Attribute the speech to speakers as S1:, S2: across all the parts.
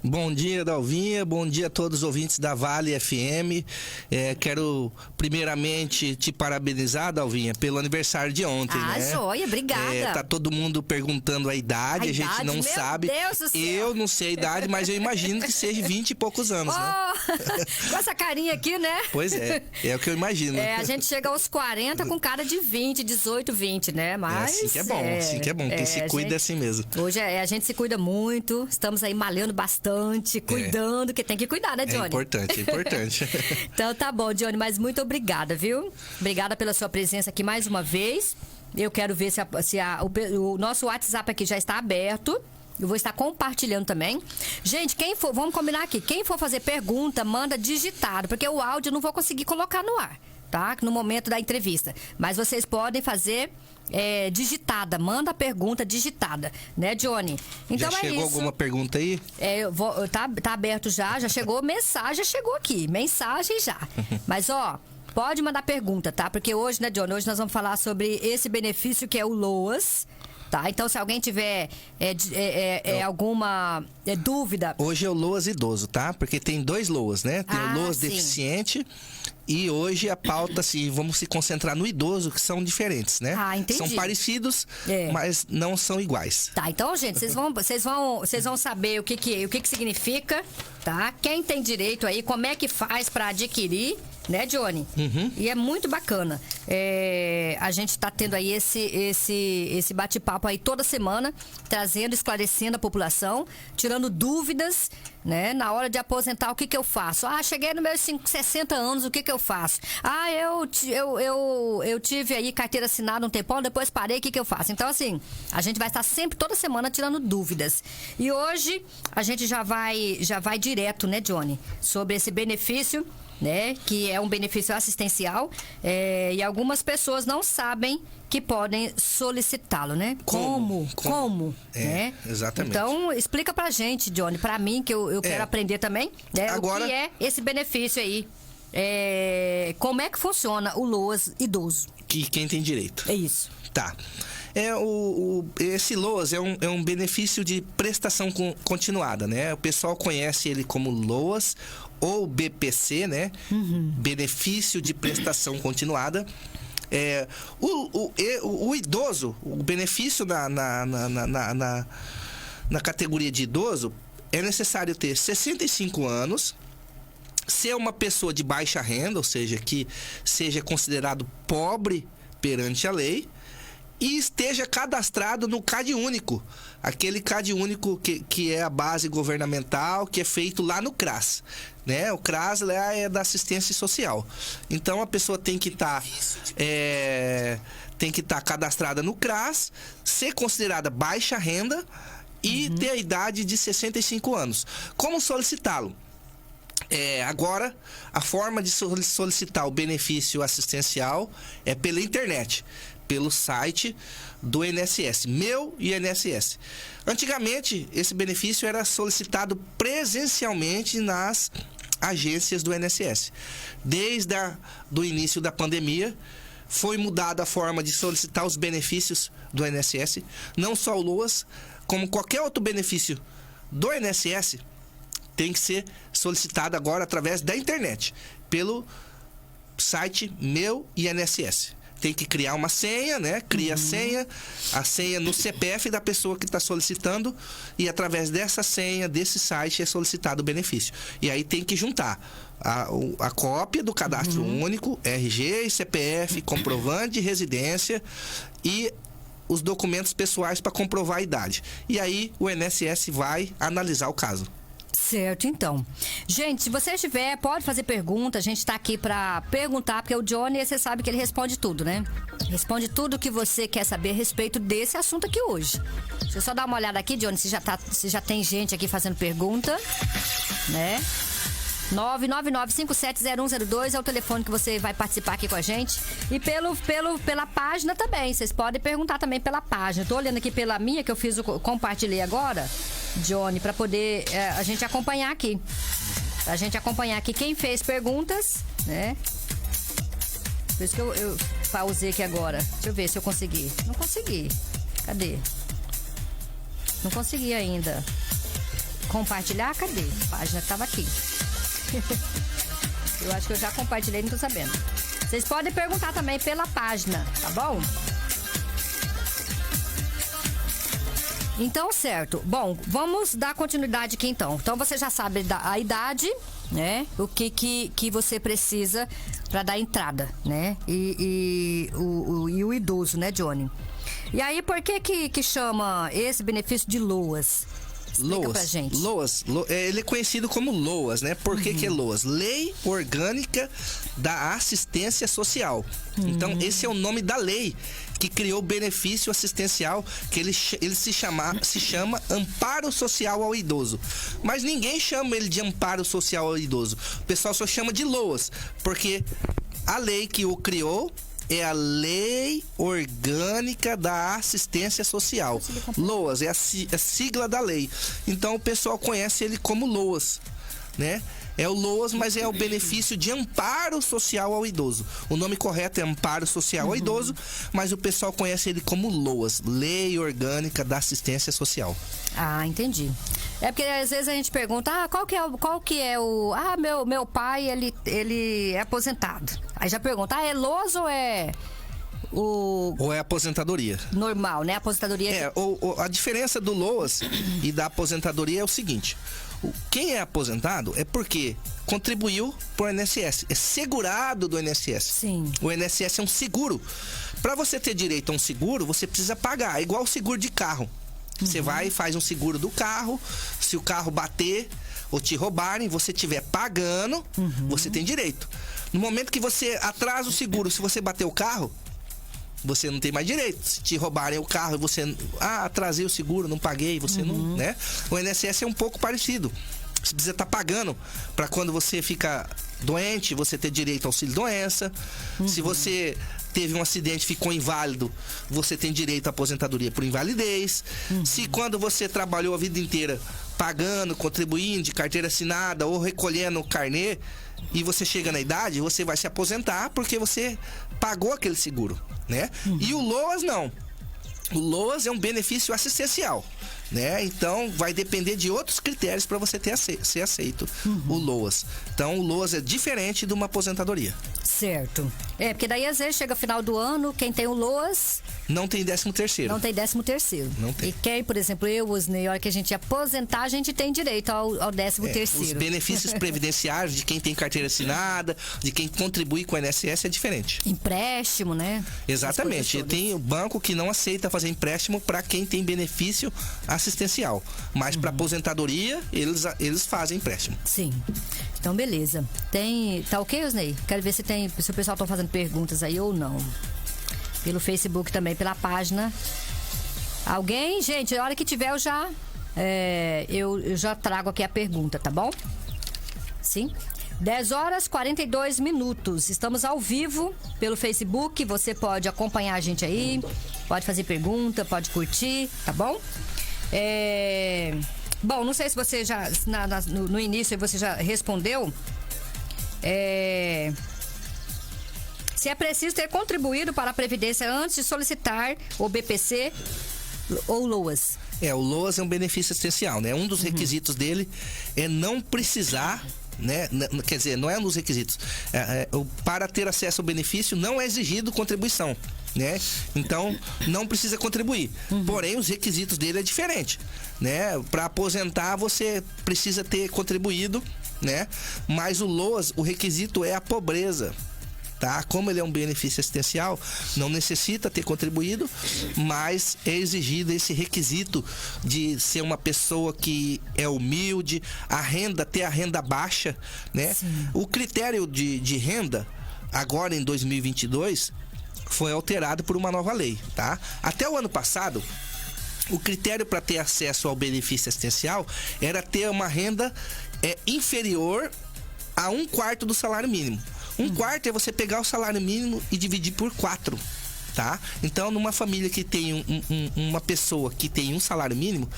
S1: Bom dia, Dalvinha. Bom dia a todos os ouvintes da Vale FM. Quero primeiramente te parabenizar, Dalvinha, pelo aniversário de ontem, né?
S2: Joia, obrigada.
S1: Tá todo mundo perguntando a idade, a gente não sabe.
S2: Deus do céu.
S1: Eu não sei a idade, mas eu imagino que seja 20 e poucos anos, né?
S2: Com essa carinha aqui, né?
S1: Pois é o que eu imagino.
S2: A gente chega aos 40 com cara de 20, 18, 20, né? Mas
S1: assim que é bom. Quem se cuida é assim mesmo.
S2: Hoje a gente se cuida muito, estamos aí malhando bastante, cuidando, que tem que cuidar, né, Johnny?
S1: É importante.
S2: Então tá bom, Johnny, mas muito obrigada, viu? Obrigada pela sua presença aqui mais uma vez. Eu quero ver se o nosso WhatsApp aqui já está aberto. Eu vou estar compartilhando também. Gente, vamos combinar aqui. Quem for fazer pergunta, manda digitado, porque o áudio eu não vou conseguir colocar no ar, tá? No momento da entrevista. Mas vocês podem fazer digitada. Manda a pergunta digitada, né, Johnny? Então
S1: já chegou alguma pergunta aí?
S2: Tá aberto já chegou mensagem, já chegou aqui. Mensagem já. Mas, pode mandar pergunta, tá? Porque hoje, né, Johnny? Hoje nós vamos falar sobre esse benefício que é o LOAS. Tá, então se alguém tiver alguma dúvida...
S1: Hoje é o LOAS idoso, tá? Porque tem dois LOAS, né? Tem o LOAS deficiente e hoje a pauta, vamos se concentrar no idoso, que são diferentes, né?
S2: Entendi.
S1: São parecidos, mas não são iguais.
S2: Tá, então, gente, vocês vão saber o que significa, tá? Quem tem direito aí, como é que faz pra adquirir, né, Johnny?
S1: Uhum.
S2: E é muito bacana. A gente tá tendo aí esse bate-papo aí toda semana, trazendo, esclarecendo a população, tirando dúvidas, né? Na hora de aposentar, o que eu faço? Cheguei nos meus 60 anos, o que eu faço? Eu tive aí carteira assinada um tempão, depois parei, o que eu faço? Então, assim, a gente vai estar sempre, toda semana, tirando dúvidas. E hoje, a gente já vai direto, né, Johnny? Sobre esse benefício, né, que é um benefício assistencial, e algumas pessoas não sabem que podem solicitá-lo, né? Como? Né?
S1: Exatamente.
S2: Então, explica pra gente, Johnny, pra mim, que eu quero aprender também, né? Agora... O que é esse benefício aí? Como é que funciona o LOAS idoso?
S1: Quem tem direito.
S2: É isso.
S1: Tá. Esse LOAS é um benefício de prestação continuada, né? O pessoal conhece ele como LOAS ou BPC, né?
S2: Uhum.
S1: Benefício de prestação continuada. O idoso, o benefício na categoria de idoso, é necessário ter 65 anos, ser uma pessoa de baixa renda, ou seja, que seja considerado pobre perante a lei, e esteja cadastrado no CAD único, aquele CAD único que é a base governamental, que é feito lá no CRAS, né? O CRAS lá é da assistência social. Então a pessoa tem que estar cadastrada no CRAS, ser considerada baixa renda e ter a idade de 65 anos. Como solicitá-lo? Agora, a forma de solicitar o benefício assistencial é pela internet, pelo site do INSS, Meu INSS. Antigamente, esse benefício era solicitado presencialmente nas agências do INSS. Desde do início da pandemia, foi mudada a forma de solicitar os benefícios do INSS, não só o LOAS, como qualquer outro benefício do INSS, tem que ser solicitado agora através da internet, pelo site Meu INSS. Tem que criar uma senha, né? Cria a senha no CPF da pessoa que está solicitando, e através dessa senha, desse site, é solicitado o benefício. E aí tem que juntar a cópia do cadastro único, RG e CPF, comprovante de residência e os documentos pessoais para comprovar a idade. E aí o INSS vai analisar o caso.
S2: Certo, então. Gente, se você tiver, pode fazer pergunta. A gente tá aqui pra perguntar, porque o Johnny, você sabe que ele responde tudo, né? Responde tudo que você quer saber a respeito desse assunto aqui hoje. Deixa eu só dar uma olhada aqui, Johnny, se já tem gente aqui fazendo pergunta, né? 999-570102 é o telefone que você vai participar aqui com a gente. E pela página também. Vocês podem perguntar também pela página. Tô olhando aqui pela minha, que eu compartilhei agora, Johnny, para poder a gente acompanhar aqui. Pra gente acompanhar aqui quem fez perguntas, né? Por isso que eu pausei aqui agora. Deixa eu ver se eu consegui. Não consegui. Cadê? Não consegui ainda. Compartilhar? Cadê? A página que tava aqui. Eu acho que eu já compartilhei, não tô sabendo. Vocês podem perguntar também pela página, tá bom? Então, certo. Bom, vamos dar continuidade aqui então. Então, você já sabe a idade, né? O que você precisa para dar entrada, né? E o idoso, né, Johnny? E aí, por que chama esse benefício de LOAS? Explica pra gente.
S1: LOAS, ele é conhecido como LOAS, né? Por que é LOAS? Lei Orgânica da Assistência Social. Então, esse é o nome da lei que criou o benefício assistencial, que ele se chama Amparo Social ao Idoso. Mas ninguém chama ele de Amparo Social ao Idoso. O pessoal só chama de LOAS, porque a lei que o criou é a Lei Orgânica da Assistência Social. LOAS é a sigla da lei. Então o pessoal conhece ele como LOAS, né? É o LOAS, mas é o benefício de amparo social ao idoso. O nome correto é Amparo Social ao Idoso, mas o pessoal conhece ele como LOAS, Lei Orgânica da Assistência Social.
S2: Ah, entendi. É porque às vezes a gente pergunta, qual que é o... Ah, meu pai, ele é aposentado. Aí já pergunta, é LOAS ou é...
S1: Ou é aposentadoria?
S2: Normal, né? Aposentadoria...
S1: A diferença do LOAS e da aposentadoria é o seguinte... Quem é aposentado é porque contribuiu para o INSS, é segurado do INSS.
S2: Sim.
S1: O INSS é um seguro. Para você ter direito a um seguro, você precisa pagar. É igual o seguro de carro. Você vai e faz um seguro do carro. Se o carro bater ou te roubarem, você estiver pagando, você tem direito. No momento que você atrasa o seguro, se você bater o carro, você não tem mais direito. Se te roubarem o carro e você... atrasei o seguro, não paguei, você não... né? O INSS é um pouco parecido. Você precisa estar pagando para quando você fica doente, você ter direito ao auxílio-doença. Se você teve um acidente e ficou inválido, você tem direito à aposentadoria por invalidez. Se quando você trabalhou a vida inteira pagando, contribuindo, de carteira assinada ou recolhendo o carnê, e você chega na idade, você vai se aposentar porque você pagou aquele seguro, né? E o LOAS não. O LOAS é um benefício assistencial, né? Então vai depender de outros critérios para você ser aceito o LOAS. Então o LOAS é diferente de uma aposentadoria.
S2: Certo. É, porque daí às vezes chega final do ano, quem tem o LOAS...
S1: Não tem 13º.
S2: Não tem 13º.
S1: Não tem.
S2: E quem, por exemplo, eu, Osnei, a hora que a gente aposentar, a gente tem direito ao 13º.
S1: Os benefícios previdenciários de quem tem carteira assinada, de quem contribui com o INSS é diferente.
S2: Empréstimo, né?
S1: Exatamente. Tem o banco que não aceita fazer empréstimo para quem tem benefício assistencial. Mas para aposentadoria, eles fazem empréstimo.
S2: Sim. Então, beleza. Tá ok, Osnei? Quero ver se o pessoal tá fazendo perguntas aí ou não. Pelo Facebook também, pela página. Alguém? Gente, a hora que tiver eu já trago aqui a pergunta, tá bom? Sim? 10h42. Estamos ao vivo pelo Facebook. Você pode acompanhar a gente aí. Pode fazer pergunta, pode curtir, tá bom? Bom, não sei se você já... No início você já respondeu. Se é preciso ter contribuído para a Previdência antes de solicitar o BPC ou LOAS.
S1: O LOAS é um benefício assistencial, né? Um dos requisitos dele é não precisar, né? Quer dizer, não é um dos requisitos. Para ter acesso ao benefício, não é exigido contribuição, né? Então, não precisa contribuir. Porém, os requisitos dele é diferente, né? Para aposentar, você precisa ter contribuído, né? Mas o LOAS, o requisito é a pobreza. Tá? Como ele é um benefício assistencial, não necessita ter contribuído, mas é exigido esse requisito de ser uma pessoa que é humilde, ter a renda baixa, né? Sim. O critério de renda, agora em 2022, foi alterado por uma nova lei, tá? Até o ano passado, o critério para ter acesso ao benefício assistencial era ter uma renda inferior a 1/4 do salário mínimo. 1/4 é você pegar o salário mínimo e dividir por 4, tá? Então, numa família que tem uma pessoa que tem um salário mínimo,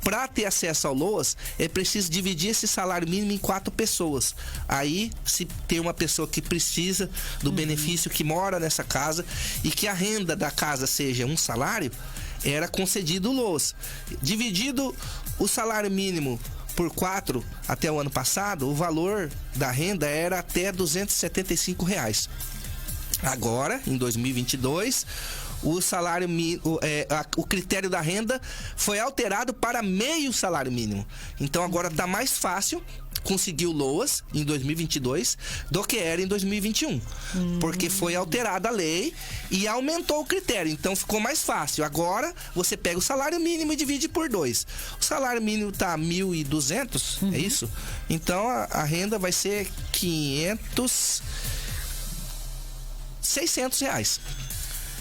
S1: para ter acesso ao LOAS, é preciso dividir esse salário mínimo em 4 pessoas. Aí, se tem uma pessoa que precisa do benefício, que mora nessa casa e que a renda da casa seja um salário, era concedido o LOAS. Dividido o salário mínimo por 4 até o ano passado, o valor da renda era até R$275. Agora, em 2022, o salário o critério da renda foi alterado para meio salário mínimo. Então agora está mais fácil conseguir o LOAS em 2022 do que era em 2021. Porque foi alterada a lei e aumentou o critério. Então ficou mais fácil. Agora você pega o salário mínimo e divide por 2. O salário mínimo está 1.200, é isso? Então a renda vai ser 600 reais.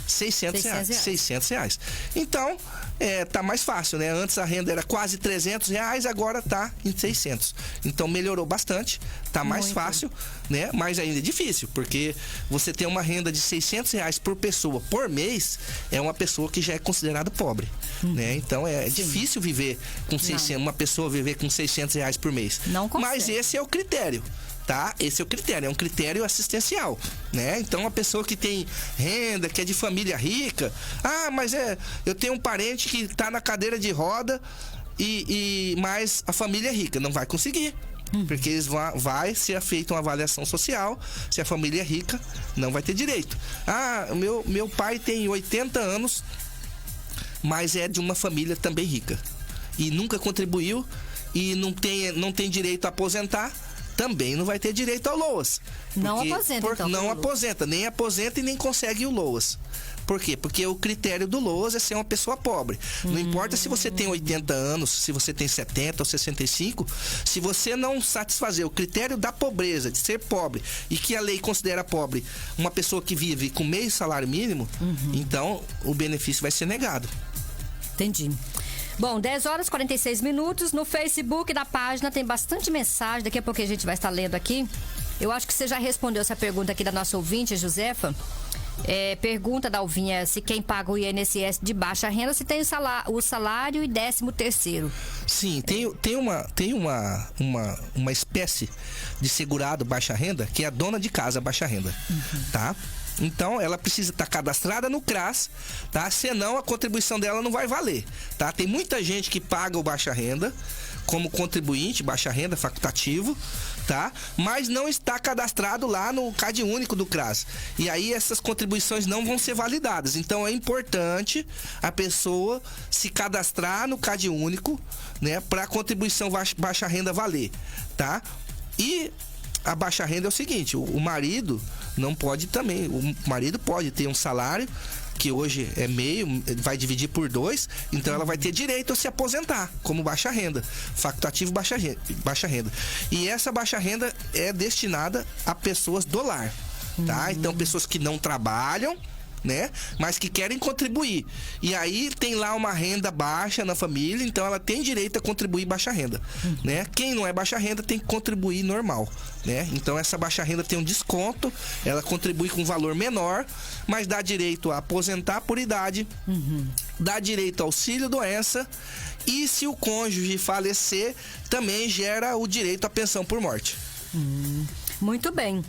S1: 600 reais. Então, tá mais fácil, né? Antes a renda era quase 300 reais, agora tá em 600. Então melhorou bastante, tá mais fácil, né? Mas ainda é difícil, porque você ter uma renda de 600 reais por pessoa por mês, é uma pessoa que já é considerada pobre, né? Então é difícil viver com 600, uma pessoa viver com 600 reais por mês.
S2: Não consegue.
S1: Mas esse é o critério. Tá? Esse é o critério, é um critério assistencial, né? Então a pessoa que tem renda, que é de família rica, mas eu tenho um parente que tá na cadeira de roda mas a família é rica, não vai conseguir. Porque eles vai ser feita uma avaliação social, se a família é rica, não vai ter direito. Meu pai tem 80 anos, mas é de uma família também rica e nunca contribuiu e não tem direito a aposentar, também não vai ter direito ao LOAS.
S2: Não aposenta, então.
S1: Não aposenta, nem aposenta e nem consegue o LOAS. Por quê? Porque o critério do LOAS é ser uma pessoa pobre. Não importa se você tem 80 anos, se você tem 70 ou 65, se você não satisfazer o critério da pobreza, de ser pobre, e que a lei considera pobre uma pessoa que vive com meio salário mínimo, então o benefício vai ser negado.
S2: Entendi. Bom, 10 horas e 46 minutos. No Facebook da página tem bastante mensagem. Daqui a pouco a gente vai estar lendo aqui. Eu acho que você já respondeu essa pergunta aqui da nossa ouvinte, Josefa. Pergunta da Alvinha se quem paga o INSS de baixa renda, se tem o salário e 13º.
S1: Sim, tem uma espécie de segurado baixa renda, que é a dona de casa baixa renda, tá? Então, ela precisa estar cadastrada no CRAS, tá? Senão, a contribuição dela não vai valer, tá? Tem muita gente que paga o baixa renda como contribuinte, baixa renda, facultativo, tá? Mas não está cadastrado lá no CAD único do CRAS. E aí, essas contribuições não vão ser validadas. Então, é importante a pessoa se cadastrar no CAD único, né? Para a contribuição baixa renda valer, tá? E a baixa renda é o seguinte, o marido não pode também, o marido pode ter um salário que hoje é meio, vai dividir por 2, então ela vai ter direito a se aposentar como baixa renda, facultativo baixa renda. E essa baixa renda é destinada a pessoas do lar, tá? Então pessoas que não trabalham, né? Mas que querem contribuir. E aí tem lá uma renda baixa na família, então ela tem direito a contribuir baixa renda, né? Quem não é baixa renda tem que contribuir normal, né? Então essa baixa renda tem um desconto, ela contribui com um valor menor, mas dá direito a aposentar por idade, dá direito ao auxílio doença e se o cônjuge falecer, também gera o direito à pensão por morte.
S2: Muito bem.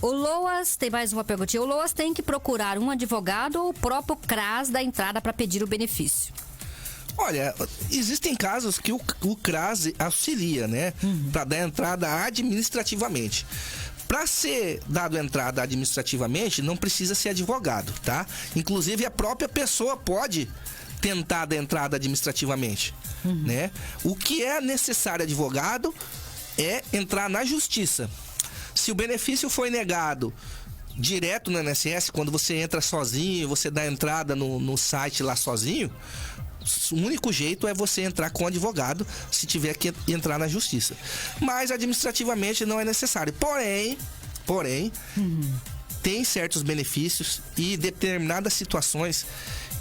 S2: O LOAS, tem mais uma perguntinha. O LOAS tem que procurar um advogado ou o próprio CRAS da entrada para pedir o benefício?
S1: Olha, existem casos que o CRAS auxilia, né? Para dar entrada administrativamente. Para ser dado entrada administrativamente, não precisa ser advogado, tá? Inclusive, a própria pessoa pode tentar dar entrada administrativamente, né? O que é necessário advogado é entrar na justiça. Se o benefício foi negado direto no INSS, quando você entra sozinho, você dá entrada no site lá sozinho, o único jeito é você entrar com advogado se tiver que entrar na justiça. Mas administrativamente não é necessário. Porém, tem certos benefícios e determinadas situações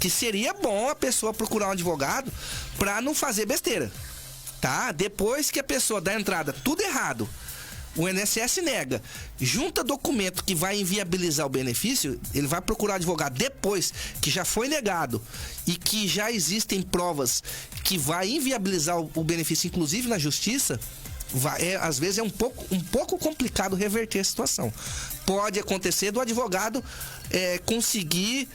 S1: que seria bom a pessoa procurar um advogado para não fazer besteira, tá? Depois que a pessoa dá entrada tudo errado, o INSS nega, junta documento que vai inviabilizar o benefício, ele vai procurar advogado depois que já foi negado e que já existem provas que vai inviabilizar o benefício, inclusive na justiça. Às vezes é um pouco complicado reverter a situação. Pode acontecer do advogado conseguir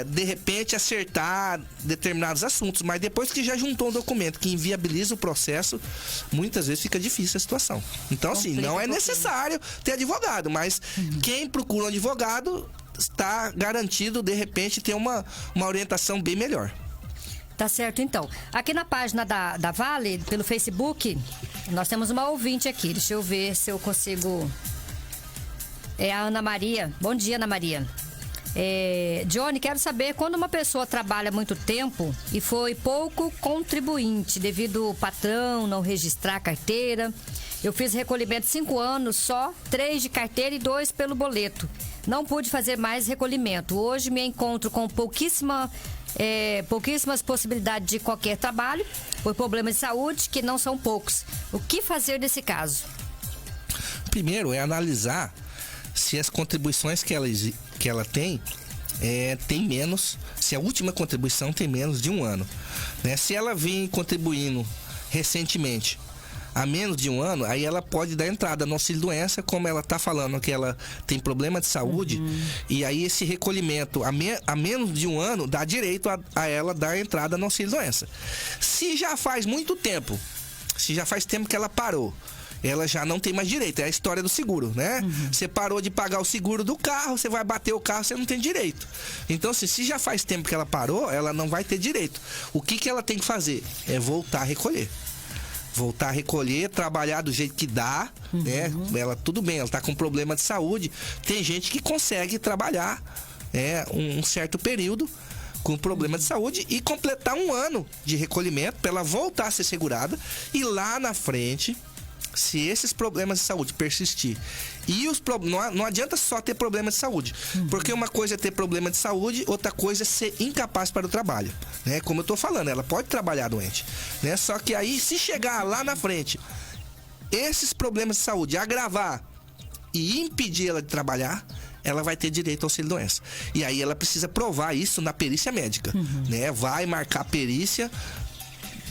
S1: de repente, acertar determinados assuntos, mas depois que já juntou um documento que inviabiliza o processo, muitas vezes fica difícil a situação. Então, assim, não é necessário ter advogado, mas quem procura um advogado está garantido, de repente, ter uma orientação bem melhor.
S2: Tá certo, então. Aqui na página da Vale, pelo Facebook, nós temos uma ouvinte aqui. Deixa eu ver se eu consigo... É a Ana Maria. Bom dia, Ana Maria. Johnny, quero saber, quando uma pessoa trabalha muito tempo e foi pouco contribuinte devido ao patrão não registrar a carteira, eu fiz recolhimento 5 anos só, 3 de carteira e 2 pelo boleto. Não pude fazer mais recolhimento. Hoje me encontro com pouquíssimas possibilidades de qualquer trabalho por problemas de saúde, que não são poucos. O que fazer nesse caso?
S1: Primeiro é analisar se as contribuições que ela tem menos, se a última contribuição tem menos de 1 ano, né? Se ela vem contribuindo recentemente há menos de 1 ano, aí ela pode dar entrada no auxílio-doença, como ela está falando que ela tem problema de saúde, e aí esse recolhimento a menos de 1 ano dá direito a ela dar entrada no auxílio-doença. Se já faz muito tempo, se já faz tempo que ela parou, ela já não tem mais direito. É a história do seguro, né? Você parou de pagar o seguro do carro, você vai bater o carro, você não tem direito. Então, assim, se já faz tempo que ela parou, ela não vai ter direito. O que ela tem que fazer? É voltar a recolher. Voltar a recolher, trabalhar do jeito que dá, né? Ela, tudo bem, ela tá com problema de saúde. Tem gente que consegue trabalhar um certo período com problema de saúde e completar 1 ano de recolhimento para ela voltar a ser segurada, e lá na frente, se esses problemas de saúde persistir, e não adianta só ter problema de saúde, porque uma coisa é ter problema de saúde, outra coisa é ser incapaz para o trabalho, né? Como eu tô falando, ela pode trabalhar doente, né? Só que aí, se chegar lá na frente, esses problemas de saúde agravar e impedir ela de trabalhar, ela vai ter direito ao auxílio-doença. E aí ela precisa provar isso na perícia médica, né? Vai marcar perícia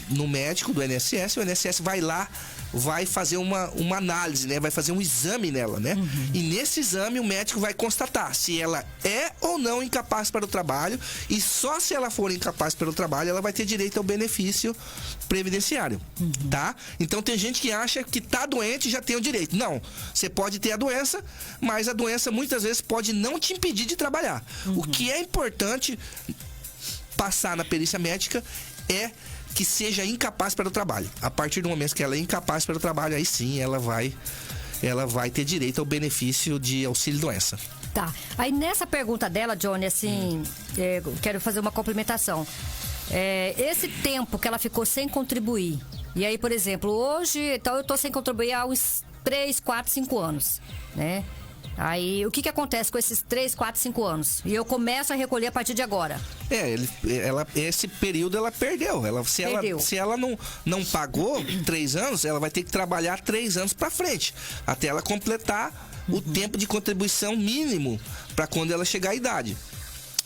S1: no médico do INSS, o INSS vai lá, vai fazer uma análise, né? Vai fazer um exame nela, né? E nesse exame o médico vai constatar se ela é ou não incapaz para o trabalho, e só se ela for incapaz para o trabalho ela vai ter direito ao benefício previdenciário, tá? Então tem gente que acha que tá doente e já tem o direito. Não, você pode ter a doença, mas a doença muitas vezes pode não te impedir de trabalhar. O que é importante passar na perícia médica é que seja incapaz para o trabalho. A partir do momento que ela é incapaz para o trabalho, aí sim ela vai ter direito ao benefício de auxílio-doença.
S2: Tá. Aí nessa pergunta dela, Johnny, assim, quero fazer uma complementação. Esse tempo que ela ficou sem contribuir, e aí, por exemplo, hoje, então eu tô sem contribuir há uns 3, 4, 5 anos, né? Aí, o que acontece com esses 3, 4, 5 anos? E eu começo a recolher a partir de agora. Esse período ela perdeu. Se ela não pagou 3 anos, ela vai ter que trabalhar 3 anos para frente, até ela completar o tempo de contribuição mínimo para quando ela chegar à idade.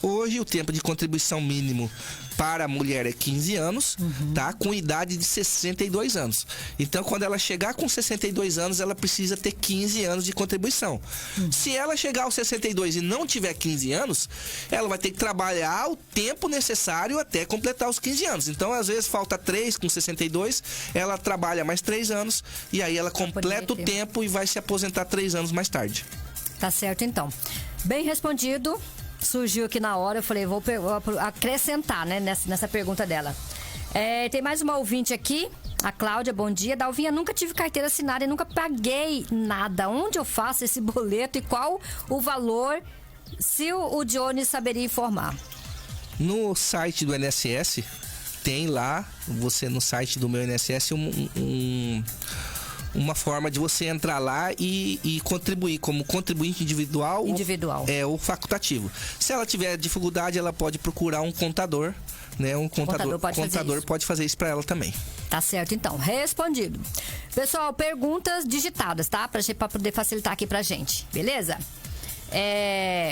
S2: Hoje, o tempo de contribuição mínimo para a mulher é 15 anos, tá? Com idade de 62 anos. Então, quando ela chegar com 62 anos, ela precisa ter 15 anos de contribuição. Se ela chegar aos 62 e não tiver 15 anos, ela vai ter que trabalhar o tempo necessário até completar os 15 anos. Então, às vezes, falta 3 com 62, ela trabalha mais 3 anos e aí ela completa o tempo e vai se aposentar 3 anos mais tarde. Tá certo, então. Bem respondido. Surgiu aqui na hora, eu falei, vou acrescentar, né, nessa pergunta dela. Tem mais uma ouvinte aqui, a Cláudia, bom dia. Dalvinha, nunca tive carteira assinada e nunca paguei nada. Onde eu faço esse boleto e qual o valor, se o Johnny saberia informar?
S1: No site do INSS, tem lá, no site do meu INSS, uma forma de você entrar lá e contribuir como contribuinte individual. Ou facultativo. Se ela tiver dificuldade, ela pode procurar um contador, né? Um contador pode fazer isso para ela também.
S2: Tá certo, então. Respondido. Pessoal, perguntas digitadas, tá? Pra poder facilitar aqui pra gente. Beleza?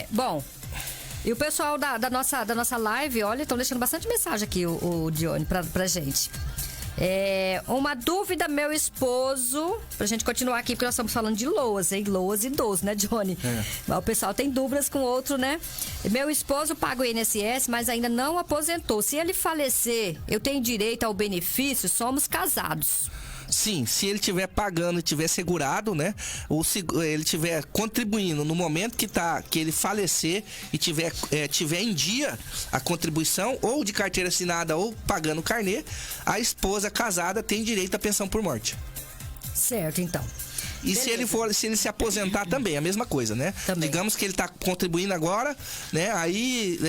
S2: Bom, e o pessoal da nossa live, olha, estão deixando bastante mensagem aqui, o Dione, pra gente. Uma dúvida, meu esposo, pra gente continuar aqui, porque nós estamos falando de LOAS, hein? LOAS idoso, né, Johnny? Mas o pessoal tem dúvidas com outro, né? Meu esposo paga o INSS, mas ainda não aposentou. Se ele falecer, eu tenho direito ao benefício? Somos casados.
S1: Sim, se ele estiver pagando e estiver segurado, né? Ou se ele estiver contribuindo no momento que ele falecer e tiver em dia a contribuição, ou de carteira assinada ou pagando carnê, a esposa casada tem direito à pensão por morte.
S2: Certo, então.
S1: E se ele se aposentar também, a mesma coisa, né?
S2: Também.
S1: Digamos que ele está contribuindo agora, né? Aí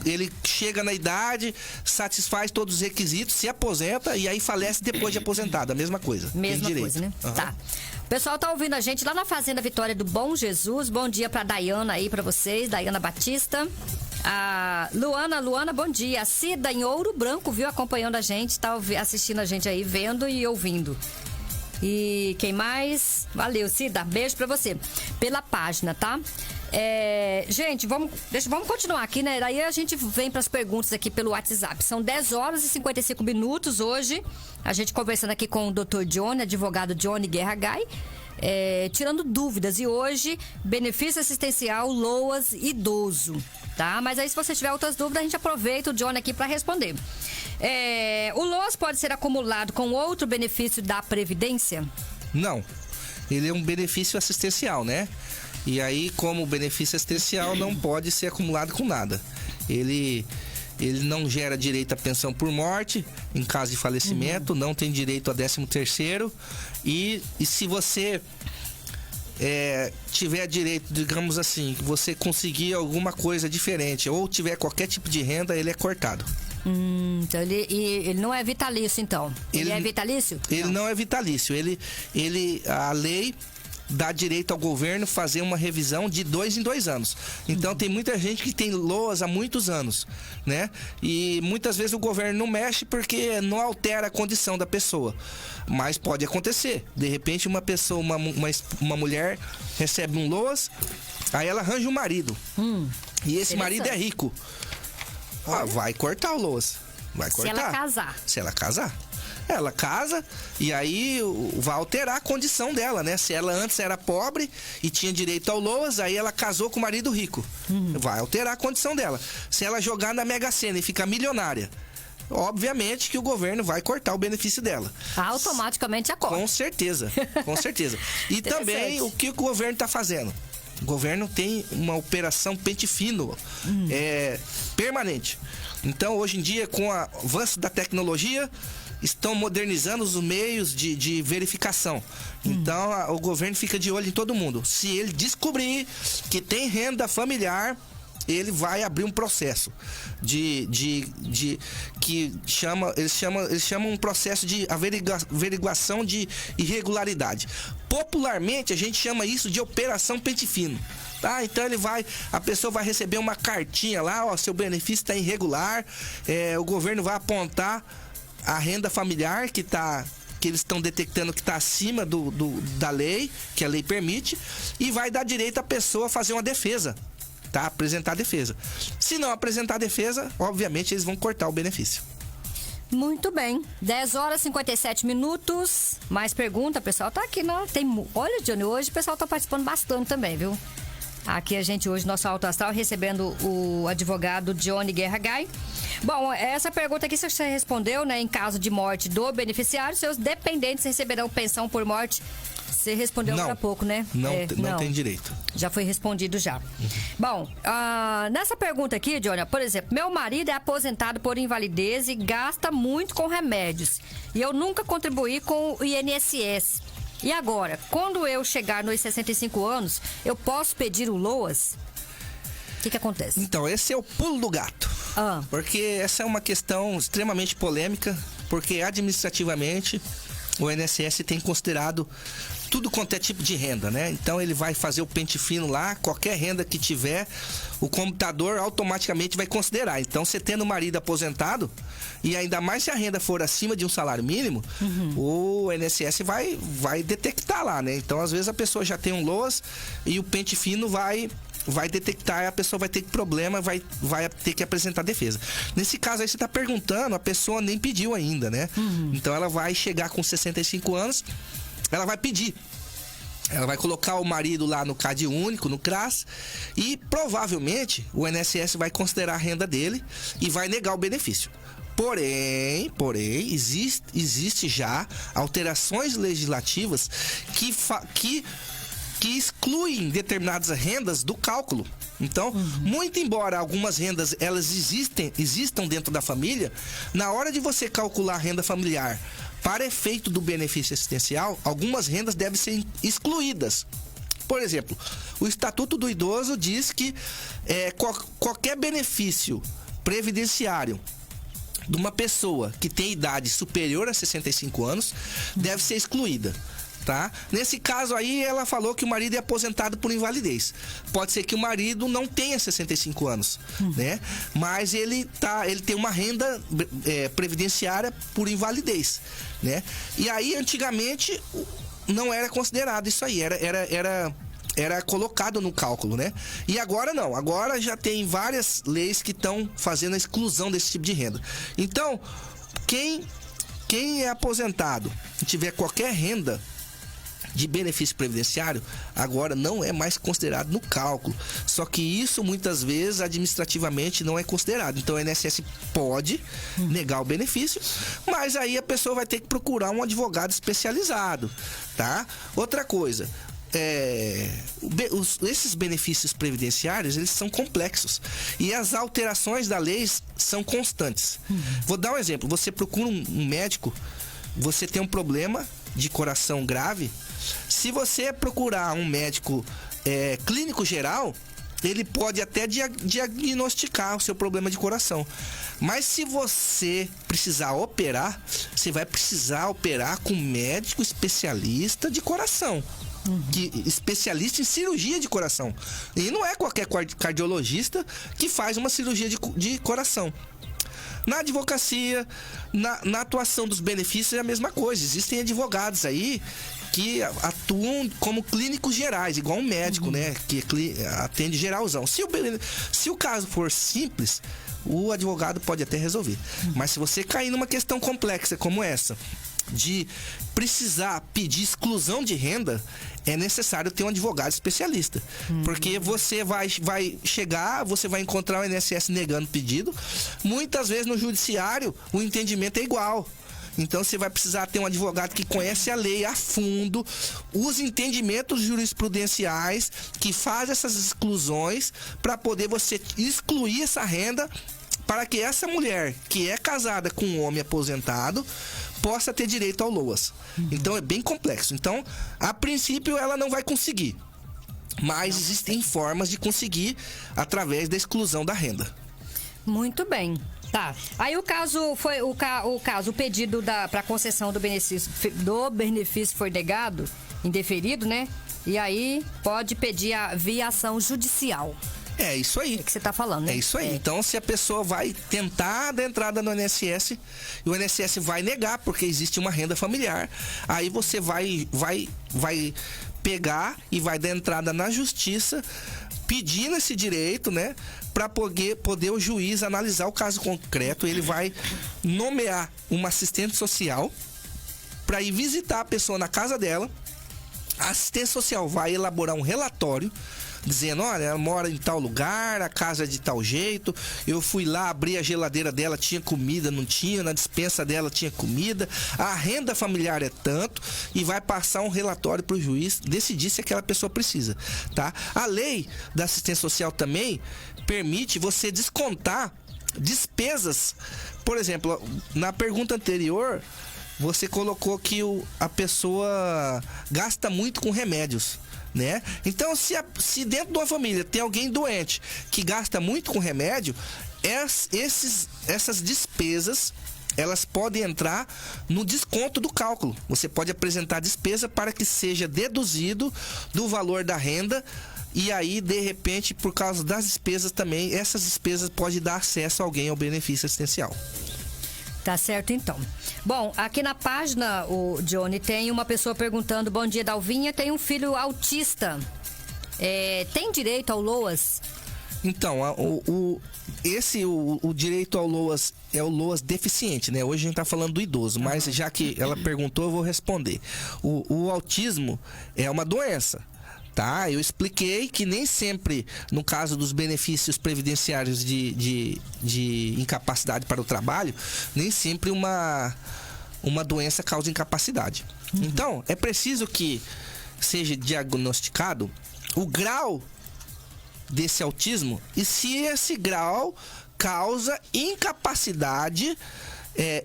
S1: ele chega na idade, satisfaz todos os requisitos, se aposenta e aí falece depois de aposentado, a mesma coisa.
S2: Mesma coisa, né?
S1: Uhum.
S2: Tá. O pessoal tá ouvindo a gente lá na Fazenda Vitória do Bom Jesus. Bom dia pra Dayana aí, pra vocês, Dayana Batista. A Luana, bom dia. A Cida em Ouro Branco, viu? Acompanhando a gente, tá assistindo a gente aí, vendo e ouvindo. E quem mais? Valeu, Cida. Beijo pra você. Pela página, tá? Gente, vamos continuar aqui, né? Daí a gente vem pras perguntas aqui pelo WhatsApp. São 10 horas e 55 minutos hoje. A gente conversando aqui com o Dr. Johnny, advogado Johnny Guerra Gai. Tirando dúvidas. E hoje, benefício assistencial LOAS idoso, tá? Mas aí se você tiver outras dúvidas, a gente aproveita o Johnny aqui para responder. O LOAS pode ser acumulado com outro benefício da Previdência?
S1: Não. Ele é um benefício assistencial, né? E aí, como benefício assistencial, não pode ser acumulado com nada. Ele não gera direito à pensão por morte em caso de falecimento, não tem direito a 13º. E se você tiver direito, digamos assim, que você conseguir alguma coisa diferente ou tiver qualquer tipo de renda, ele é cortado.
S2: Então ele não é vitalício, então? Ele é vitalício?
S1: Ele não é vitalício. A lei dá direito ao governo fazer uma revisão de 2 em 2 anos. Então tem muita gente que tem LOAS há muitos anos, né? E muitas vezes o governo não mexe porque não altera a condição da pessoa. Mas pode acontecer. De repente uma pessoa, uma mulher recebe um LOAS, aí ela arranja um marido. E esse marido é rico. Vai cortar o LOAS. Vai cortar.
S2: Se ela casar.
S1: Se ela casar. Ela casa e aí vai alterar a condição dela, né? Se ela antes era pobre e tinha direito ao LOAS, aí ela casou com o marido rico. Vai alterar a condição dela. Se ela jogar na Mega Sena e ficar milionária, obviamente que o governo vai cortar o benefício dela.
S2: Automaticamente acorda.
S1: Com certeza, com certeza. E também o que o governo está fazendo? O governo tem uma operação pente fino, permanente. Então, hoje em dia, com o avanço da tecnologia, estão modernizando os meios de verificação. Então, o governo fica de olho em todo mundo. Se ele descobrir que tem renda familiar, ele vai abrir um processo eles chamam um processo de averiguação de irregularidade. Popularmente, a gente chama isso de operação pente fino. Tá? Então a pessoa vai receber uma cartinha lá, seu benefício está irregular, o governo vai apontar a renda familiar que eles estão detectando que está acima da lei, que a lei permite, e vai dar direito à pessoa a fazer uma defesa. Tá? Apresentar a defesa. Se não apresentar a defesa, obviamente eles vão cortar o benefício.
S2: Muito bem. 10 horas e 57 minutos. Mais pergunta, pessoal? Tá aqui, não? Olha, Johnny, hoje o pessoal tá participando bastante também, viu? Aqui a gente hoje, nosso Alto Astral, recebendo o advogado Johnny Guerra Gai. Bom, essa pergunta aqui você respondeu, né? Em caso de morte do beneficiário, seus dependentes receberão pensão por morte. Você respondeu agora há pouco, né?
S1: Não tem direito.
S2: Já foi respondido já. Bom, nessa pergunta aqui, Johnny, por exemplo, meu marido é aposentado por invalidez e gasta muito com remédios. E eu nunca contribuí com o INSS. E agora, quando eu chegar nos 65 anos, eu posso pedir o LOAS? O que acontece?
S1: Então, esse é o pulo do gato. Porque essa é uma questão extremamente polêmica, porque administrativamente o INSS tem considerado tudo quanto é tipo de renda, né? Então ele vai fazer o pente fino lá, qualquer renda que tiver, o computador automaticamente vai considerar. Então, você tendo um marido aposentado, e ainda mais se a renda for acima de um salário mínimo, o INSS vai detectar lá, né? Então, às vezes a pessoa já tem um LOAS e o pente fino vai vai detectar e a pessoa vai ter problema, vai ter que apresentar defesa. Nesse caso aí, você tá perguntando, a pessoa nem pediu ainda, né? Então ela vai chegar com 65 anos, ela vai pedir. Ela vai colocar o marido lá no CAD único, no CRAS, e provavelmente o INSS vai considerar a renda dele e vai negar o benefício. Porém, existe já alterações legislativas que excluem determinadas rendas do cálculo. Então, muito embora algumas rendas elas existam dentro da família, na hora de você calcular a renda familiar para efeito do benefício assistencial, algumas rendas devem ser excluídas. Por exemplo, o Estatuto do Idoso diz que qualquer benefício previdenciário de uma pessoa que tem idade superior a 65 anos deve ser excluída. Tá? Nesse caso aí, ela falou que o marido é aposentado por invalidez. Pode ser que o marido não tenha 65 anos, né? Mas ele tem uma renda previdenciária por invalidez, né? E aí, antigamente, não era considerado isso aí. Era colocado no cálculo, né? E agora não. Agora já tem várias leis que estão fazendo a exclusão desse tipo de renda. Então, quem é aposentado e tiver qualquer renda de benefício previdenciário, agora não é mais considerado no cálculo. Só que isso, muitas vezes, administrativamente não é considerado. Então, o INSS pode negar o benefício, mas aí a pessoa vai ter que procurar um advogado especializado, tá? Outra coisa, esses benefícios previdenciários, eles são complexos e as alterações da lei são constantes. Vou dar um exemplo. Você procura um médico, você tem um problema de coração grave. Se você procurar um médico clínico geral, ele pode até diagnosticar o seu problema de coração. Mas se você precisar operar, você vai precisar operar com um médico especialista de coração. Especialista em cirurgia de coração. E não é qualquer cardiologista que faz uma cirurgia de coração. Na advocacia, na atuação dos benefícios é a mesma coisa. Existem advogados aí que atuam como clínicos gerais, igual um médico, né? Que atende geralzão. Se o caso for simples, o advogado pode até resolver. Mas se você cair numa questão complexa como essa, de precisar pedir exclusão de renda, é necessário ter um advogado especialista. Porque você vai chegar, você vai encontrar o INSS negando o pedido. Muitas vezes no judiciário o entendimento é igual. Então você vai precisar ter um advogado que conhece a lei a fundo, os entendimentos jurisprudenciais, que faz essas exclusões para poder você excluir essa renda, para que essa mulher que é casada com um homem aposentado possa ter direito ao LOAS. Então é bem complexo. Então, a princípio, ela não vai conseguir. Mas existem formas de conseguir através da exclusão da renda.
S2: Muito bem. Tá. Aí o caso foi o pedido para concessão do benefício foi negado, indeferido, né? E aí pode pedir via ação judicial.
S1: É isso aí.
S2: É que você tá falando, né?
S1: É isso aí. Então, se a pessoa vai tentar dar entrada no INSS, e o INSS vai negar, porque existe uma renda familiar, aí você vai pegar e vai dar entrada na justiça, pedindo esse direito, né? Para poder o juiz analisar o caso concreto. Ele vai nomear uma assistente social para ir visitar a pessoa na casa dela. A assistente social vai elaborar um relatório dizendo, olha, ela mora em tal lugar, a casa é de tal jeito, eu fui lá, abri a geladeira dela, tinha comida, não tinha, na despensa dela tinha comida, a renda familiar é tanto, e vai passar um relatório para o juiz decidir se aquela pessoa precisa, tá? A lei da assistência social também permite você descontar despesas. Por exemplo, na pergunta anterior, você colocou que a pessoa gasta muito com remédios, né? Então, se dentro de uma família tem alguém doente que gasta muito com remédio, essas despesas, elas podem entrar no desconto do cálculo. Você pode apresentar despesa para que seja deduzido do valor da renda. E aí, de repente, por causa das despesas também, essas despesas podem dar acesso a alguém ao benefício assistencial.
S2: Tá certo, então. Bom, aqui na página, o Johnny, tem uma pessoa perguntando, bom dia, Dalvinha, tem um filho autista. tem direito ao LOAS?
S1: Então, o direito ao LOAS é o LOAS deficiente, né? Hoje a gente tá falando do idoso, mas já que ela perguntou, eu vou responder. O autismo é uma doença, tá? Eu expliquei que nem sempre, no caso dos benefícios previdenciários de incapacidade para o trabalho, nem sempre uma doença causa incapacidade. Então, é preciso que seja diagnosticado o grau desse autismo e se esse grau causa incapacidade,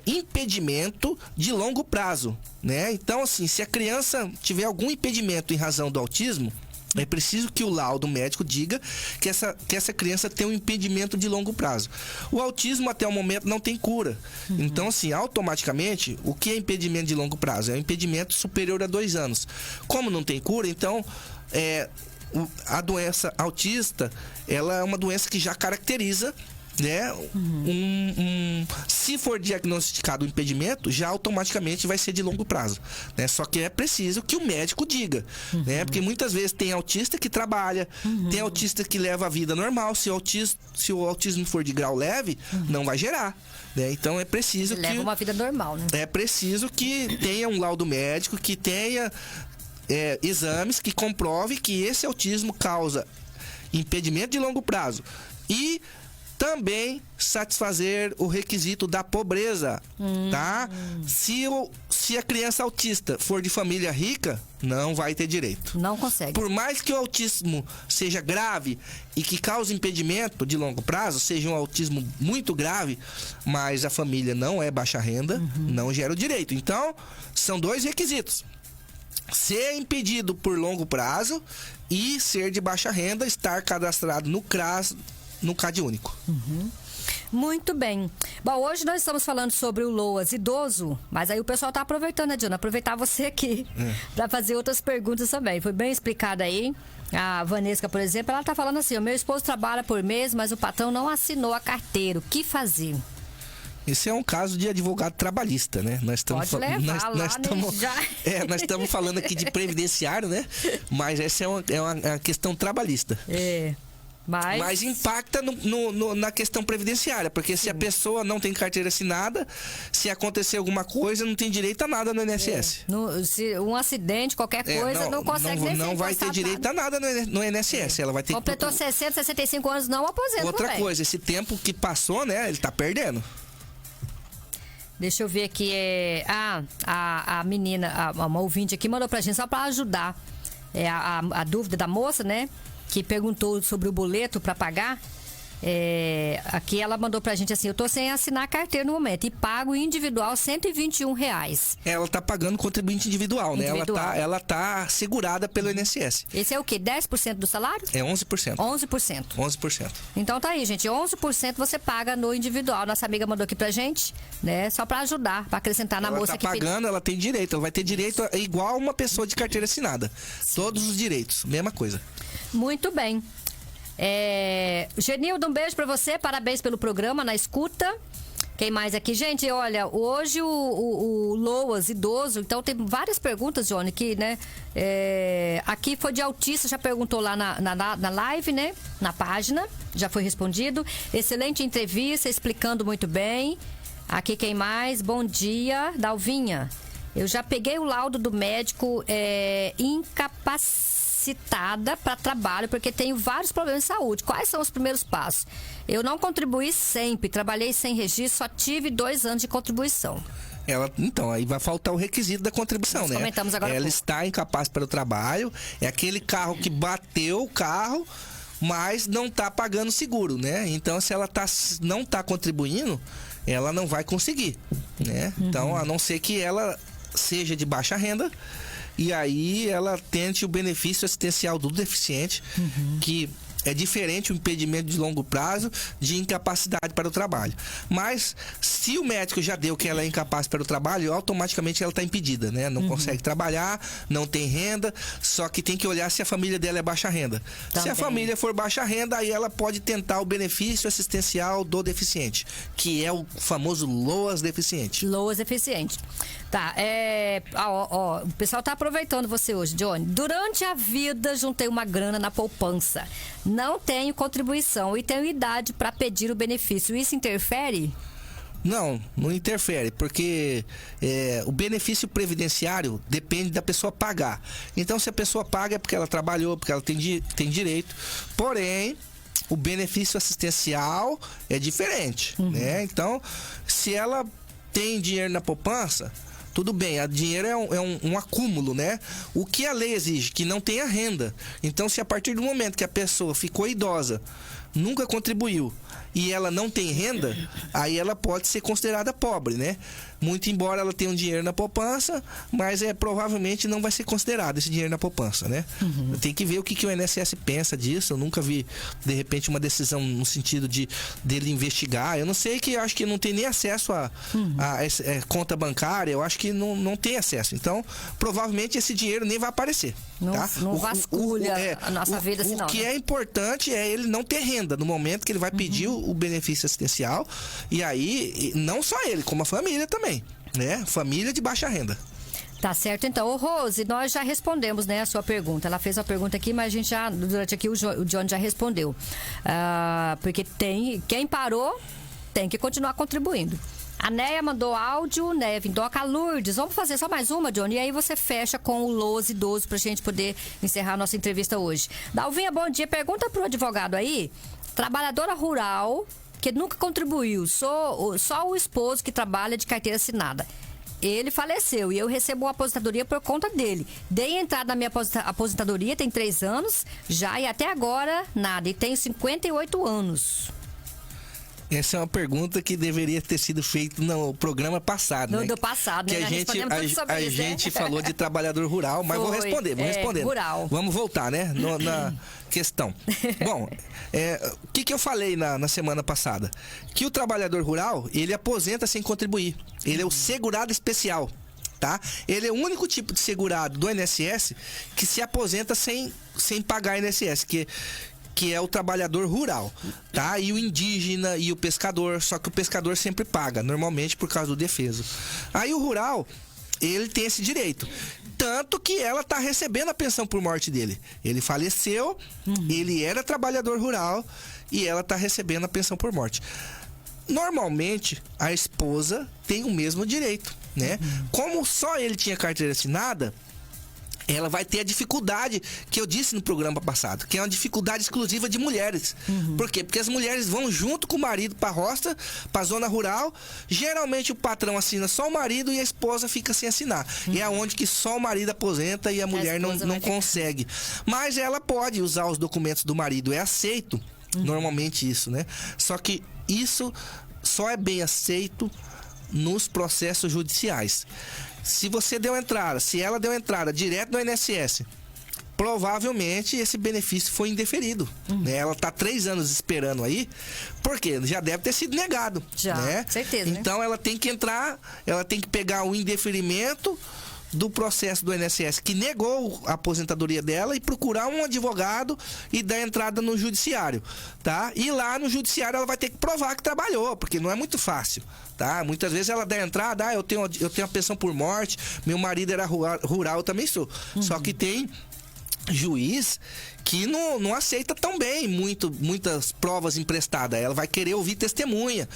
S1: impedimento de longo prazo, né? Então, assim, se a criança tiver algum impedimento em razão do autismo, é preciso que o laudo médico diga que essa criança tem um impedimento de longo prazo. O autismo, até o momento, não tem cura. Então, assim, automaticamente, o que é impedimento de longo prazo? É um impedimento superior a 2 anos. Como não tem cura, então, a doença autista, ela é uma doença que já caracteriza, né? Se for diagnosticado o impedimento, já automaticamente vai ser de longo prazo, né? Só que é preciso que o médico diga, né? Porque muitas vezes tem autista que trabalha, tem autista que leva a vida normal. Se o autismo for de grau leve, não vai gerar, né? Então é preciso
S2: leva uma vida normal, né?
S1: É preciso que tenha um laudo médico, que tenha exames que comprove que esse autismo causa impedimento de longo prazo e também satisfazer o requisito da pobreza, tá? Se a criança autista for de família rica, não vai ter direito.
S2: Não consegue.
S1: Por mais que o autismo seja grave e que cause impedimento de longo prazo, seja um autismo muito grave, mas a família não é baixa renda, não gera o direito. Então, são 2 requisitos: ser impedido por longo prazo e ser de baixa renda, estar cadastrado no CRAS, no CAD único.
S2: Muito bem. Bom, hoje nós estamos falando sobre o LOAS idoso, mas aí o pessoal tá aproveitando, né, Diana? Aproveitar você aqui para fazer outras perguntas também. Foi bem explicado aí. A Vanesca, por exemplo, ela tá falando assim: o meu esposo trabalha por mês, mas o patrão não assinou a carteira. O que fazer?
S1: Esse é um caso de advogado trabalhista, né? Nós estamos nós estamos falando aqui de previdenciário, né? Mas essa é uma questão trabalhista. Mas impacta na questão previdenciária, porque se a pessoa não tem carteira assinada, se acontecer alguma coisa, não tem direito a nada no INSS.
S2: Se um acidente, qualquer coisa, não consegue nem
S1: não vai ter direito a nada no INSS. Ela vai ter
S2: completou 60, 65 anos, não aposenta.
S1: Outra coisa, esse tempo que passou, né? Ele tá perdendo.
S2: Deixa eu ver aqui. A menina, uma ouvinte aqui, mandou pra gente só pra ajudar. A dúvida da moça, né? Que perguntou sobre o boleto para pagar. Aqui ela mandou pra gente assim: eu tô sem assinar a carteira no momento e pago individual R$121.
S1: Ela tá pagando contribuinte individual, né? Ela tá segurada pelo INSS.
S2: Esse é o quê? 10% do salário?
S1: É 11%. 11%.
S2: Então tá aí, gente. 11% você paga no individual. Nossa amiga mandou aqui pra gente, né? Só pra ajudar, pra acrescentar na moça que
S1: pagando, ela tem direito. Ela vai ter direito igual uma pessoa de carteira assinada. Todos os direitos, mesma coisa.
S2: Muito bem. Genildo, um beijo pra você, parabéns pelo programa, na escuta. Quem mais aqui? Gente, olha, hoje o LOAS idoso, então tem várias perguntas, Johnny, que, né? Aqui foi de autista, já perguntou lá na live, né? Na página, já foi respondido. Excelente entrevista, explicando muito bem. Aqui quem mais? Bom dia, Dalvinha. Eu já peguei o laudo do médico incapacitada para trabalho, porque tenho vários problemas de saúde. Quais são os primeiros passos? Eu não contribuí sempre, trabalhei sem registro, só tive 2 anos de contribuição.
S1: Então, aí vai faltar o requisito da contribuição, né?
S2: Comentamos agora.
S1: Ela está incapaz para o trabalho, é aquele carro que bateu o carro, mas não está pagando seguro, né? Então, se ela não está contribuindo, ela não vai conseguir, né? Então, a não ser que ela seja de baixa renda, e aí ela tente o benefício assistencial do deficiente, que É diferente o impedimento de longo prazo de incapacidade para o trabalho. Mas se o médico já deu que ela é incapaz para o trabalho, automaticamente ela está impedida, né? Não consegue trabalhar, não tem renda, só que tem que olhar se a família dela é baixa renda.
S2: Também.
S1: Se a família for baixa renda, aí ela pode tentar o benefício assistencial do deficiente, que é o famoso LOAS deficiente.
S2: LOAS deficiente. Tá, o pessoal tá aproveitando você hoje, Johnny. Durante a vida, juntei uma grana na poupança. Não tenho contribuição e tenho idade para pedir o benefício. Isso interfere?
S1: Não interfere, porque o benefício previdenciário depende da pessoa pagar. Então, se a pessoa paga é porque ela trabalhou, porque ela tem direito. Porém, o benefício assistencial é diferente, né? Então, se ela tem dinheiro na poupança, tudo bem, o dinheiro é um acúmulo, né? O que a lei exige? Que não tenha renda. Então, se a partir do momento que a pessoa ficou idosa, nunca contribuiu e ela não tem renda, aí ela pode ser considerada pobre, né? Muito embora ela tenha um dinheiro na poupança, mas provavelmente não vai ser considerado esse dinheiro na poupança, né? Tem que ver o que o INSS pensa disso. Eu nunca vi, de repente, uma decisão no sentido dele investigar. Eu não sei, que acho que não tem nem acesso a conta bancária. Eu acho que não tem acesso. Então, provavelmente esse dinheiro nem vai aparecer. Tá?
S2: Não vasculha a nossa vida, senão.
S1: O que é importante é ele não ter renda no momento que ele vai pedir o benefício assistencial. E aí, não só ele, como a família também, né? Família de baixa renda.
S2: Tá certo, então. Ô, Rose, nós já respondemos, né, a sua pergunta. Ela fez a pergunta aqui, mas a gente já, durante aqui, o John já respondeu. Porque quem parou tem que continuar contribuindo. A Neia mandou áudio, Neia Vindoca. Lourdes, vamos fazer só mais uma, John? E aí você fecha com o LOAS idoso pra gente poder encerrar a nossa entrevista hoje. Dalvinha, bom dia. Pergunta pro advogado aí. Trabalhadora rural que nunca contribuiu, só o esposo que trabalha de carteira assinada. Ele faleceu e eu recebo uma aposentadoria por conta dele. Dei entrada na minha aposentadoria, tem 3 anos já, e até agora nada. E tenho 58 anos.
S1: Essa é uma pergunta que deveria ter sido feita no programa passado, né?
S2: Do passado,
S1: que
S2: né?
S1: A gente falou de trabalhador rural, mas vou responder.
S2: Rural.
S1: Vamos voltar, né? Na questão. Bom, o que eu falei na semana passada? Que o trabalhador rural, ele aposenta sem contribuir. Ele é o segurado especial, tá? Ele é o único tipo de segurado do INSS que se aposenta sem pagar INSS, que é o trabalhador rural, tá? E o indígena e o pescador, só que o pescador sempre paga, normalmente por causa do defeso. Aí o rural, ele tem esse direito. Tanto que ela tá recebendo a pensão por morte dele. Ele faleceu, ele era trabalhador rural e ela tá recebendo a pensão por morte. Normalmente, a esposa tem o mesmo direito, né? Como só ele tinha carteira assinada, ela vai ter a dificuldade que eu disse no programa passado, que é uma dificuldade exclusiva de mulheres. Por quê? Porque as mulheres vão junto com o marido para a roça, para a zona rural. Geralmente o patrão assina só o marido e a esposa fica sem assinar. E é onde que só o marido aposenta e a mulher não consegue. Mas ela pode usar os documentos do marido, é aceito normalmente isso, né? Só que isso só é bem aceito nos processos judiciais. Se ela deu entrada direto no INSS, provavelmente esse benefício foi indeferido, né? Ela tá 3 anos esperando aí, porque já deve ter sido negado.
S2: Já,
S1: né?
S2: Certeza.
S1: Então,
S2: né?
S1: Ela tem que entrar, ela tem que pegar o indeferimento do processo do INSS que negou a aposentadoria dela e procurar um advogado e dar entrada no judiciário, tá? E lá no judiciário ela vai ter que provar que trabalhou, porque não é muito fácil, tá? Muitas vezes ela dá entrada, eu tenho a pensão por morte, meu marido era rural, eu também sou. Só que tem juiz que não aceita tão bem muitas provas emprestadas. Ela vai querer ouvir testemunha,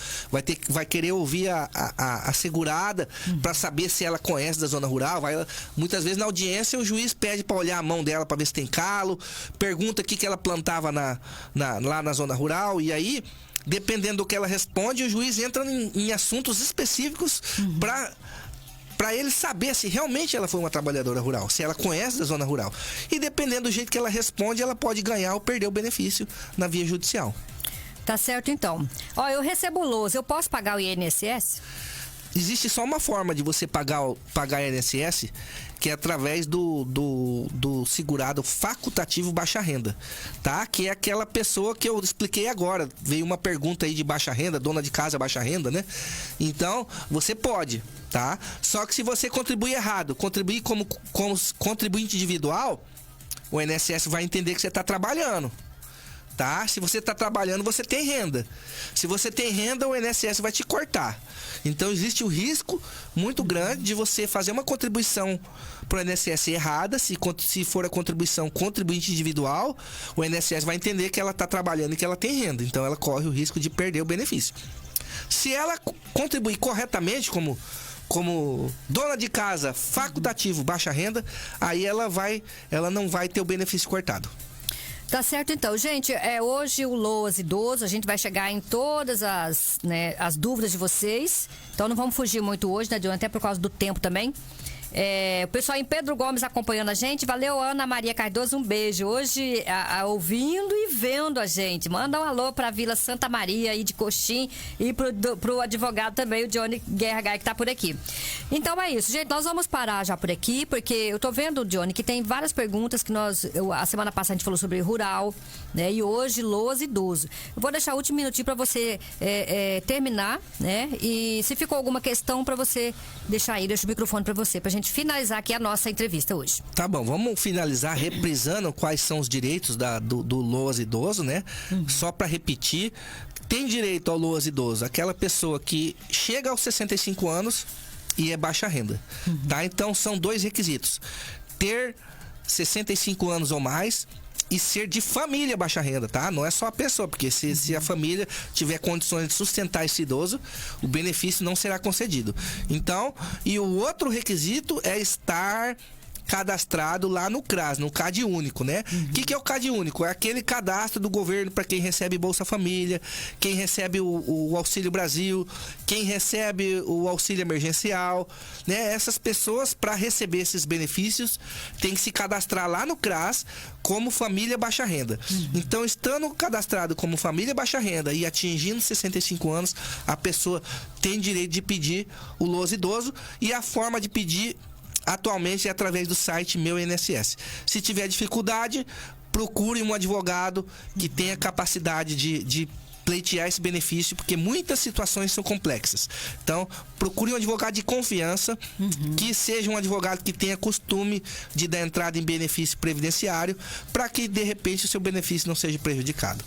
S1: vai querer ouvir a segurada para saber se ela conhece da zona rural. Muitas vezes na audiência o juiz pede para olhar a mão dela para ver se tem calo, pergunta o que ela plantava lá na zona rural, e aí, dependendo do que ela responde, o juiz entra em assuntos específicos para ele saber se realmente ela foi uma trabalhadora rural, se ela conhece da zona rural. E dependendo do jeito que ela responde, ela pode ganhar ou perder o benefício na via judicial.
S2: Tá certo, então. Eu recebo LOAS, eu posso pagar o INSS?
S1: existe só uma forma de você pagar INSS, que é através do segurado facultativo baixa renda, tá? Que é aquela pessoa que eu expliquei agora. Veio uma pergunta aí de baixa renda, dona de casa baixa renda, né? Então, você pode, tá? Só que se você contribuir errado, contribuir como contribuinte individual, o INSS vai entender que você está trabalhando. Tá? Se você está trabalhando, você tem renda. Se você tem renda, o INSS vai te cortar. Então existe o risco muito grande de você fazer uma contribuição para o INSS errada. Se for a contribuição contribuinte individual, o INSS vai entender que ela está trabalhando e que ela tem renda. Então ela corre o risco de perder o benefício. Se ela contribuir corretamente como dona de casa facultativo baixa renda, aí ela não vai ter o benefício cortado.
S2: Tá certo, então. Gente, hoje o Loas Idoso, a gente vai chegar em todas as dúvidas de vocês. Então não vamos fugir muito hoje, né, Johnny? Até por causa do tempo também. O pessoal em Pedro Gomes acompanhando a gente. Valeu, Ana Maria Cardoso, um beijo. Hoje, ouvindo e vendo a gente. Manda um alô pra Vila Santa Maria aí de Coxim e pro advogado também, o Johnny Guerra Gai, que tá por aqui. Então é isso, gente. Nós vamos parar já por aqui, porque eu tô vendo, Johnny, que tem várias perguntas que a semana passada a gente falou sobre rural, né? E hoje, Loas Idoso. Eu vou deixar o último minutinho pra você terminar, né? E se ficou alguma questão pra você deixar aí, deixa o microfone pra você, pra gente finalizar aqui a nossa entrevista hoje.
S1: Tá bom, vamos finalizar reprisando quais são os direitos do Loas Idoso, né? Só para repetir, tem direito ao Loas Idoso aquela pessoa que chega aos 65 anos e é baixa renda, tá? Então são 2 requisitos: ter 65 anos ou mais e ser de família baixa renda, tá? Não é só a pessoa, porque se a família tiver condições de sustentar esse idoso, o benefício não será concedido. Então, e o outro requisito é estar cadastrado lá no CRAS, no CAD único, né? O que é o CAD único? É aquele cadastro do governo para quem recebe Bolsa Família, quem recebe o Auxílio Brasil, quem recebe o auxílio emergencial, né? Essas pessoas, para receber esses benefícios, tem que se cadastrar lá no CRAS como família baixa renda. Então, estando cadastrado como família baixa renda e atingindo 65 anos, a pessoa tem direito de pedir o Loas Idoso, e a forma de pedir atualmente é através do site Meu INSS. Se tiver dificuldade, procure um advogado que tenha capacidade de pleitear esse benefício, porque muitas situações são complexas. Então, procure um advogado de confiança, que seja um advogado que tenha costume de dar entrada em benefício previdenciário, para que, de repente, o seu benefício não seja prejudicado.